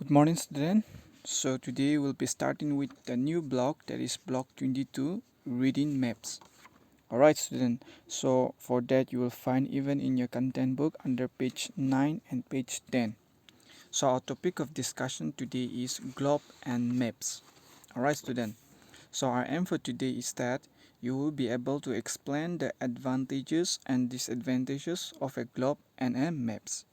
Good morning, student. So today we'll be starting with the new block, that is block 22, reading maps. Alright, student. So for that you will find even in your content book under page 9 and page 10. So our topic of discussion today is globe and maps. Alright, student. So our aim for today is that you will be able to explain the advantages and disadvantages of a globe and a maps.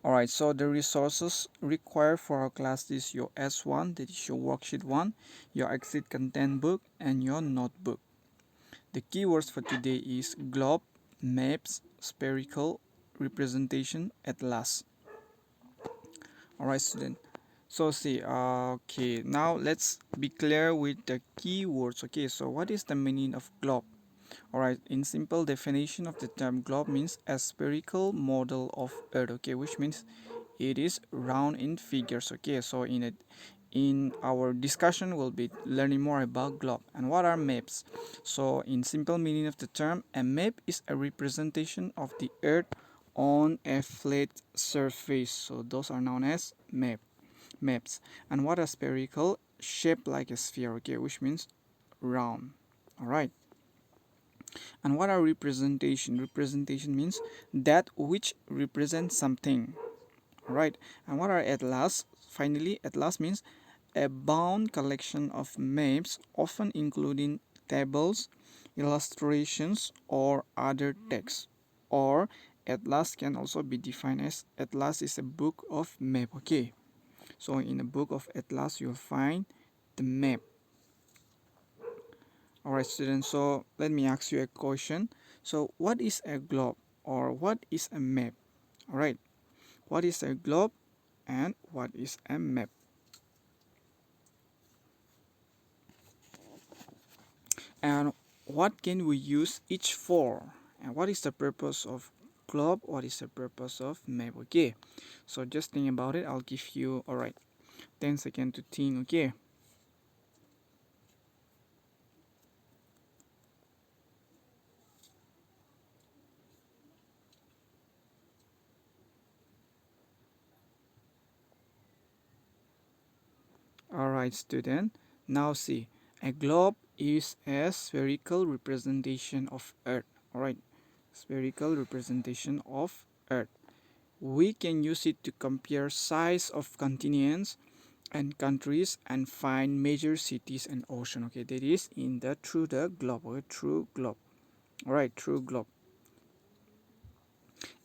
Alright, so the resources required for our class is your S1, that is your worksheet 1, your exit content book, and your notebook. The keywords for today is globe, maps, spherical, representation, atlas. Alright, student. So see, okay, now let's be clear with the keywords. Okay, so what is the meaning of globe? Alright, in simple definition of the term globe means a spherical model of Earth, okay, which means it is round in figures. Okay, so in our discussion we'll be learning more about globe. And what are maps? So in simple meaning of the term, a map is a representation of the Earth on a flat surface. So those are known as maps. And what are spherical? Shaped like a sphere, okay, which means round. All right. And what are representation? Representation means that which represents something. Right. And what are atlas? Finally, atlas means a bound collection of maps, often including tables, illustrations, or other text. Or atlas can also be defined as atlas is a book of map. Okay, so in a book of atlas you'll find the map. Alright, students, so let me ask you a question. So what is a globe, or what is a map? Alright, what is a globe and what is a map? And what can we use each for? And what is the purpose of globe? What is the purpose of map? Okay, so just think about it. I'll give you, alright, 10 seconds to think. Okay. Alright, student. Now see, a globe is a spherical representation of Earth. Alright, spherical representation of Earth. We can use it to compare size of continents and countries and find major cities and ocean. Okay, that is in the through the globe. Okay, through globe. All right, through globe.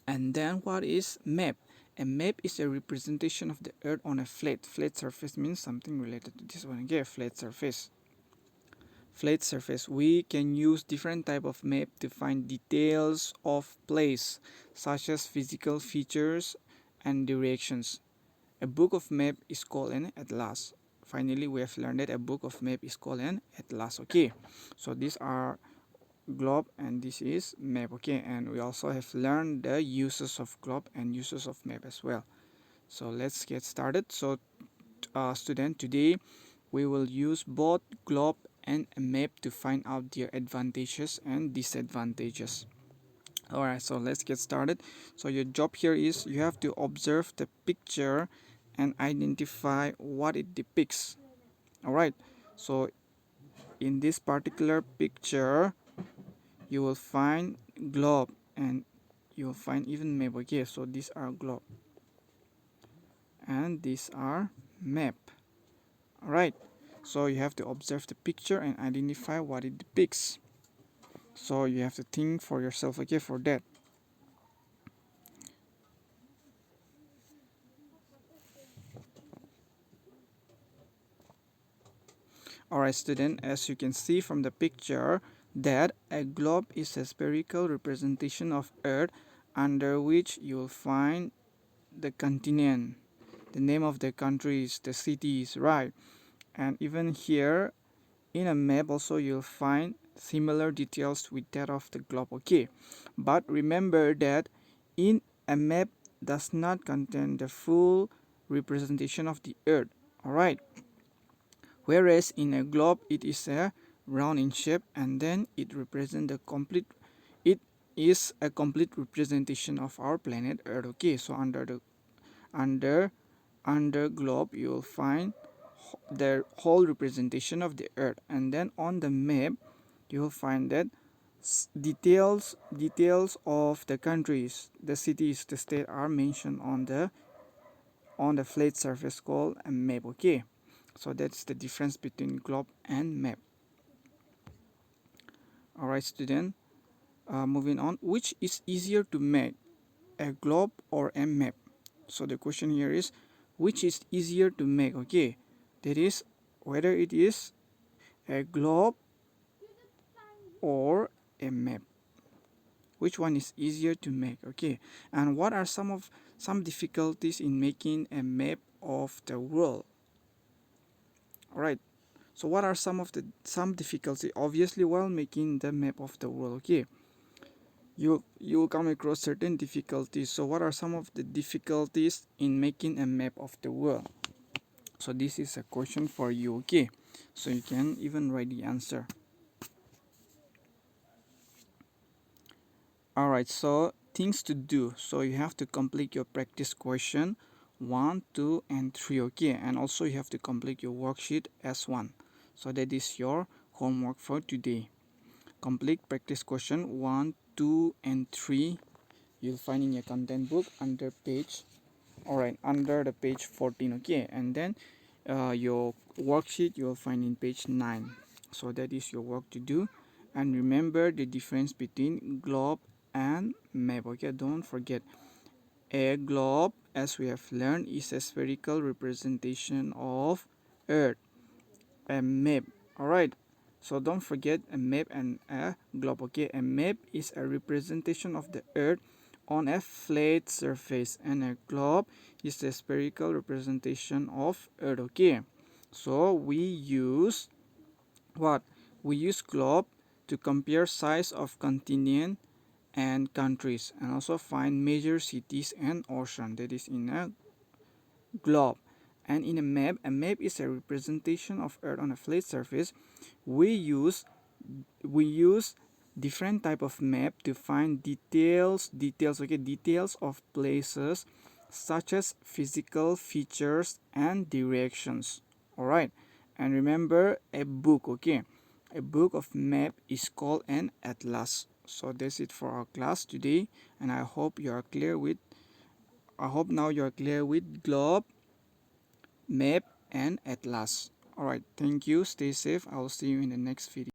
And then what is map? A map is a representation of the earth on a flat surface means something related to this one. Okay, flat surface. Flat surface. We can use different type of map to find details of place, such as physical features and directions. A book of map is called an atlas. Finally, we have learned that a book of map is called an atlas. Okay, so these are globe and this is map. Okay, and we also have learned the uses of globe and uses of map as well. So let's get started. So student, today we will use both globe and a map to find out their advantages and disadvantages. Alright, so let's get started. So your job here is you have to observe the picture and identify what it depicts. Alright, so in this particular picture you will find globe and you will find even map. Okay, so these are globe and these are map. Alright, so you have to observe the picture and identify what it depicts. So you have to think for yourself, okay, for that. Alright, student, as you can see from the picture that a globe is a spherical representation of Earth under which you will find the continent, the name of the countries, the cities, right? And even here in a map also you'll find similar details with that of the globe. Okay, but remember that in a map does not contain the full representation of the Earth. Alright, whereas in a globe it is a round in shape and then it represents the complete, it is a complete representation of our planet Earth. Okay, so under under globe you will find the whole representation of the earth, and then on the map you will find that details of the countries, the cities, the state are mentioned on the flat surface called a map. Okay, so that's the difference between globe and map. All right, student, moving on, which is easier to make, a globe or a map? So the question here is, which is easier to make? Okay, that is whether it is a globe or a map. Which one is easier to make? Okay, and what are some difficulties in making a map of the world? All right, so what are some difficulties? Obviously, while making the map of the world, okay, you will come across certain difficulties. So what are some of the difficulties in making a map of the world? So this is a question for you. Okay, so you can even write the answer. All right, so things to do. So you have to complete your practice question 1, 2 and 3. Okay, and also you have to complete your worksheet S1. So that is your homework for today. Complete practice question 1, 2 and 3. You'll find in your content book under page, all right, under the page 14. Okay, and then your worksheet you'll find in page 9. So that is your work to do, and remember the difference between globe and map. Okay, don't forget, a globe, as we have learned, is a spherical representation of earth. A map, all right, so don't forget a map and a globe. Okay, a map is a representation of the earth on a flat surface, and a globe is a spherical representation of earth. Okay, so we use what? We use globe to compare size of continent and countries, and also find major cities and ocean. That is in a globe. And in a map is a representation of earth on a flat surface. We use different type of map to find details of places, such as physical features and directions. All right, and remember a book. Okay, a book of map is called an atlas. So that's it for our class today, and I hope now you are clear with globe, map and atlas. All right, thank you, stay safe. I will see you in the next video.